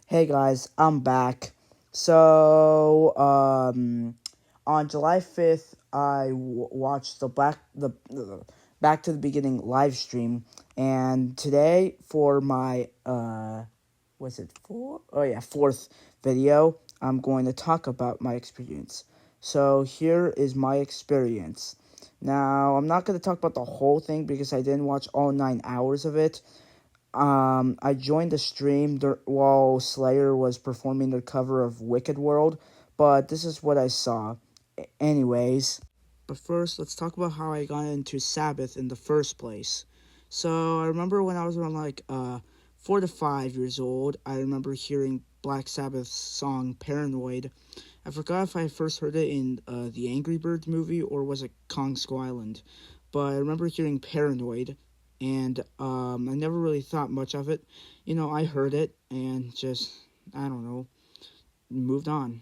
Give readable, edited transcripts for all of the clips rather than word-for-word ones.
Hey guys, I'm back. So, on July 5th, I watched the Back to the Beginning live stream, and today for my was it four? Oh yeah, fourth video, I'm going to talk about my experience. So here is my experience. Now, I'm not going to talk about the whole thing because I didn't watch all 9 hours of it. I joined the stream while Slayer was performing their cover of Wicked World, but this is what I saw. Anyways, but first, let's talk about how I got into Sabbath in the first place. So, I remember when I was around 4 to 5 years old, I remember hearing Black Sabbath's song Paranoid. I forgot if I first heard it in the Angry Birds movie or was it Kong Skull Island, but I remember hearing Paranoid, and I never really thought much of it. I heard it and just, I don't know, moved on.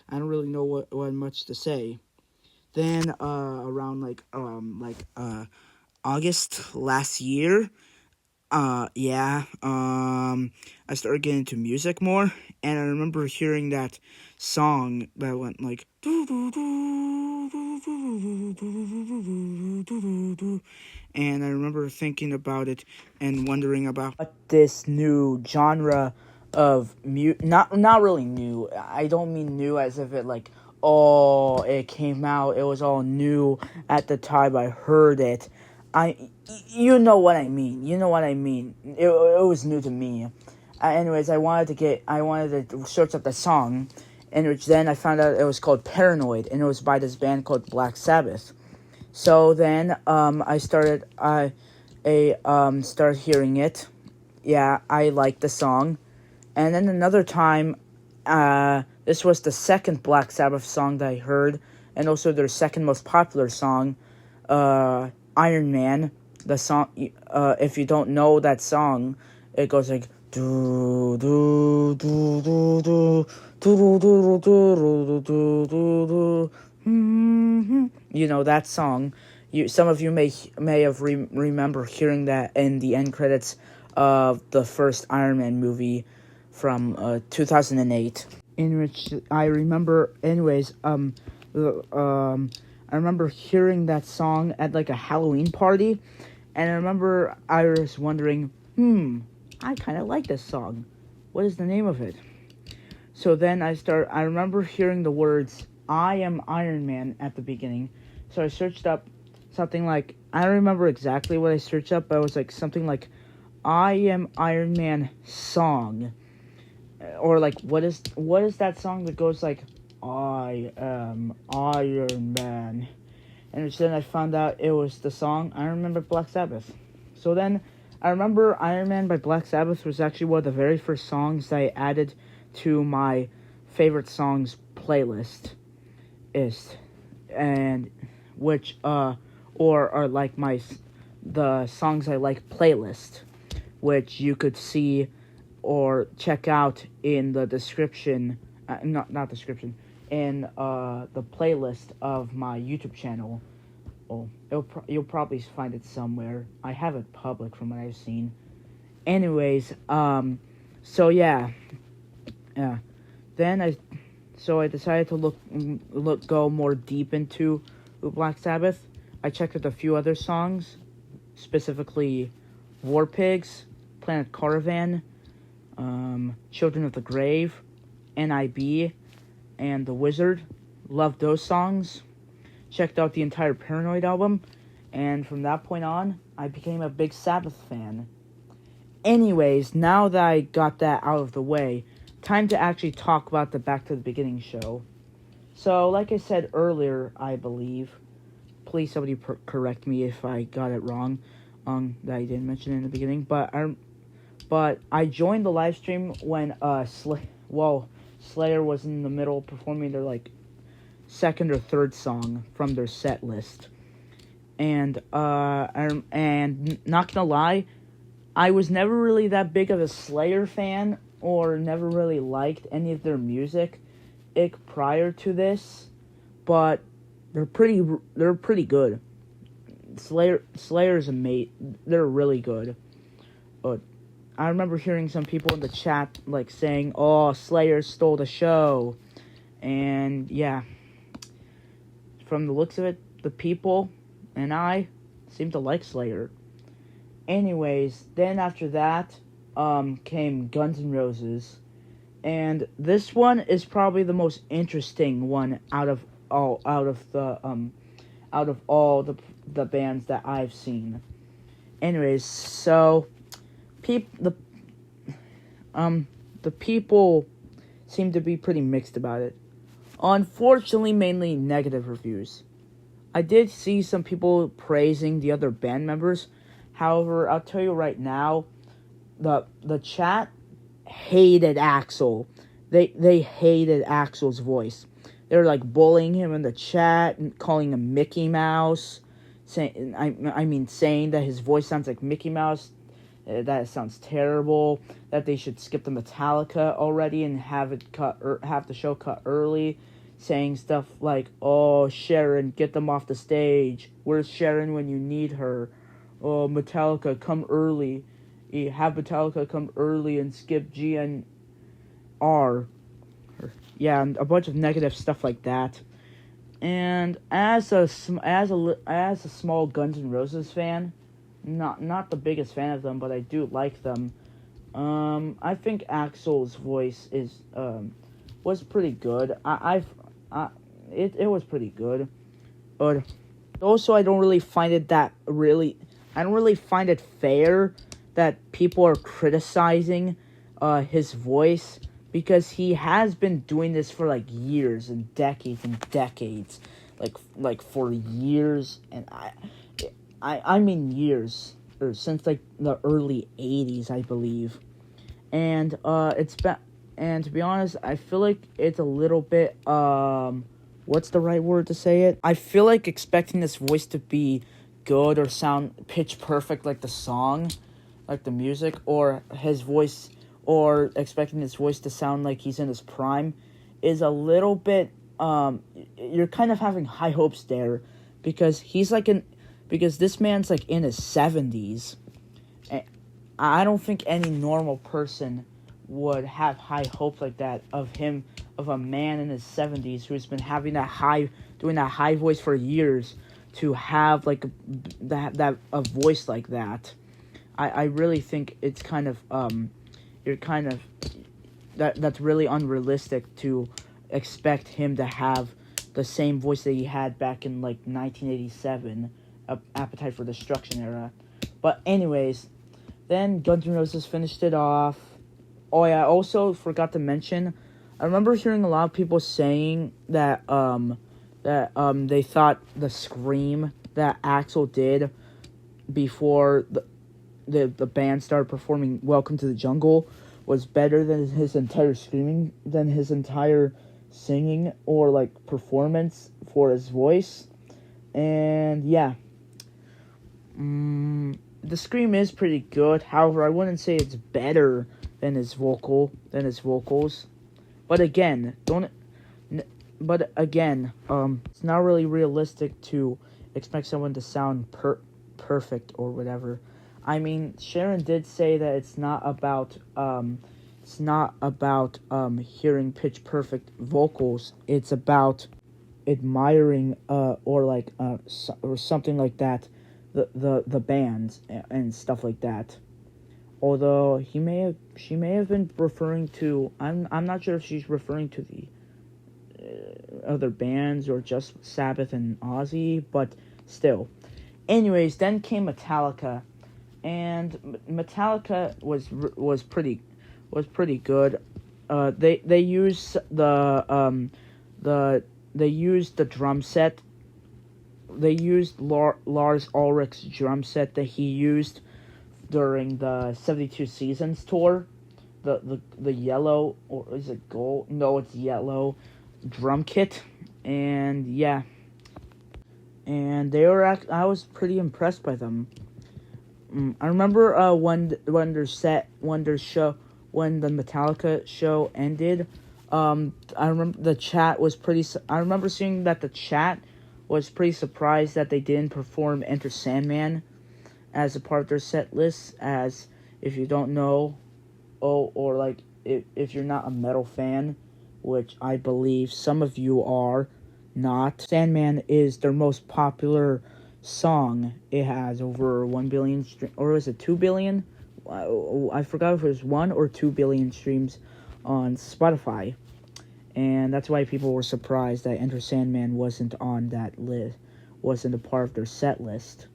I don't really know what much to say. Then around August last year, I started getting into music more, and I remember hearing that song that went like and I remember thinking about it and wondering about what this new genre of not really new. I don't mean new as if it it came out, it was all new at the time I heard it. You know what I mean. It was new to me. Anyways, I wanted to search up the song, in which then I found out it was called Paranoid, and it was by this band called Black Sabbath. So then, I started hearing it. Yeah, I liked the song. And then another time, this was the second Black Sabbath song that I heard, and also their second most popular song, Iron Man. The song, if you don't know that song, it goes like do do do do do do do do do do do do. That song. Some of you may have remember hearing that in the end credits of the first Iron Man movie from 2008, in which I remember. I remember hearing that song at a Halloween party, and I remember I was wondering, I kind of like this song. What is the name of it? So then I remember hearing the words, I am Iron Man at the beginning. So I searched up something like, I don't remember exactly what I searched up, but it was something like, I am Iron Man song. Or what is that song that goes like, I am Iron Man? And then I found out it was the song I Remember Black Sabbath. So then I remember Iron Man by Black Sabbath was actually one of the very first songs that I added to my favorite songs playlist. And which or like the songs I like playlist, which you could see or check out in the description, not description, in the playlist of my YouTube channel. Oh, you'll probably find it somewhere. I have it public from what I've seen. Anyways, so yeah. Then I decided to go more deep into Black Sabbath. I checked out a few other songs, specifically War Pigs, Planet Caravan, Children of the Grave, NIB, and The Wizard. Loved those songs. Checked out the entire Paranoid album, and from that point on, I became a big Sabbath fan. Anyways, now that I got that out of the way, time to actually talk about the Back to the Beginning show. So, like I said earlier, I believe, please somebody correct me if I got it wrong, that I didn't mention in the beginning, but I joined the live stream when Slayer was in the middle performing their second or third song from their set list. And not gonna lie, I was never really that big of a Slayer fan, or never really liked any of their music prior to this, but they're pretty good. Slayer's a mate. They're really good. But I remember hearing some people in the chat like saying, "Oh, Slayer stole the show," and yeah, from the looks of it, the people and I seem to like Slayer. Anyways, then after that, came Guns N' Roses, and this one is probably the most interesting one out of all the bands that I've seen. Anyways, so the people seem to be pretty mixed about it. Unfortunately, mainly negative reviews. I did see some people praising the other band members. However, I'll tell you right now, the chat hated Axl. They hated Axl's voice. They were like bullying him in the chat and calling him Mickey Mouse. Saying that his voice sounds like Mickey Mouse. That it sounds terrible. That they should skip the Metallica already and have the show cut early. Saying stuff like, "Oh, Sharon, get them off the stage. Where's Sharon when you need her? Oh, Metallica, come early. Have Metallica come early and skip GNR." Yeah, and a bunch of negative stuff like that. And as a small Guns N' Roses fan, not the biggest fan of them, but I do like them. I think Axl's voice was pretty good. It was pretty good, but also I don't really find it fair that people are criticizing his voice, because he has been doing this for like years and decades, like for years, and I mean years, or since like the early 80s, I believe. And and to be honest, I feel like it's a little bit what's the right word to say it? I feel like expecting this voice to be good or sound pitch perfect like the song, like the music, or his voice, or expecting his voice to sound like he's in his prime, is a little bit you're kind of having high hopes there, because because this man's like in his 70s. I don't think any normal person would have high hopes like that of a man in his 70s who's been having doing that high voice for years, to have like a voice like that. I really think it's kind of that's really unrealistic to expect him to have the same voice that he had back in like 1987, Appetite for Destruction era. But anyways, then Guns N' Roses finished it off. Oh yeah, I also forgot to mention, I remember hearing a lot of people saying that they thought the scream that Axl did before the band started performing Welcome to the Jungle was better than his entire screaming, than his entire singing or like performance for his voice. And yeah, the scream is pretty good. However, I wouldn't say it's better than his vocals. But again, it's not really realistic to expect someone to sound perfect or whatever. I mean, Sharon did say that it's not about hearing pitch perfect vocals. It's about admiring or something like that, the bands and stuff like that. Although she may have been referring to, I'm not sure if she's referring to the other bands or just Sabbath and Ozzy, but still. Anyways, then came Metallica, and Metallica was pretty good. They used the drum set. They used Lars Ulrich's drum set that he used during the 72 Seasons tour. The yellow, or is it gold? No, it's yellow drum kit. And yeah. And they were I was pretty impressed by them. I remember when the Metallica show ended, I remember the chat was I remember seeing that the chat was pretty surprised that they didn't perform Enter Sandman as a part of their set list, as if you don't know, or like if you're not a metal fan, which I believe some of you are not, Sandman is their most popular song. It has over 1 billion or is it 2 billion? I forgot if it was 1 or 2 billion streams on Spotify. And that's why people were surprised that Enter Sandman wasn't on that list, wasn't a part of their set list.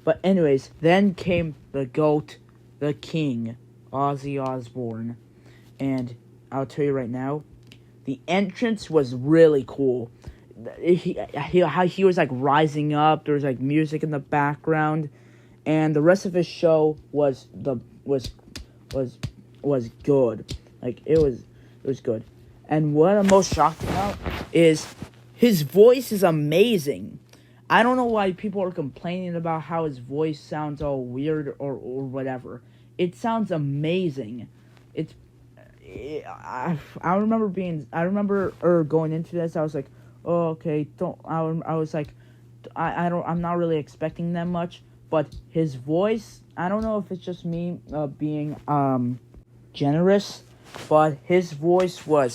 But anyways, then came the GOAT, the King, Ozzy Osbourne. And I'll tell you right now, the entrance was really cool. How he was like rising up, there was like music in the background, and the rest of his show was good. Like it was good. And what I'm most shocked about is his voice is amazing. I don't know why people are complaining about how his voice sounds all weird or whatever. It sounds amazing. I remember going into this, I was like, oh, okay, I was like, I'm not really expecting that much, but his voice, I don't know if it's just me being generous, but his voice was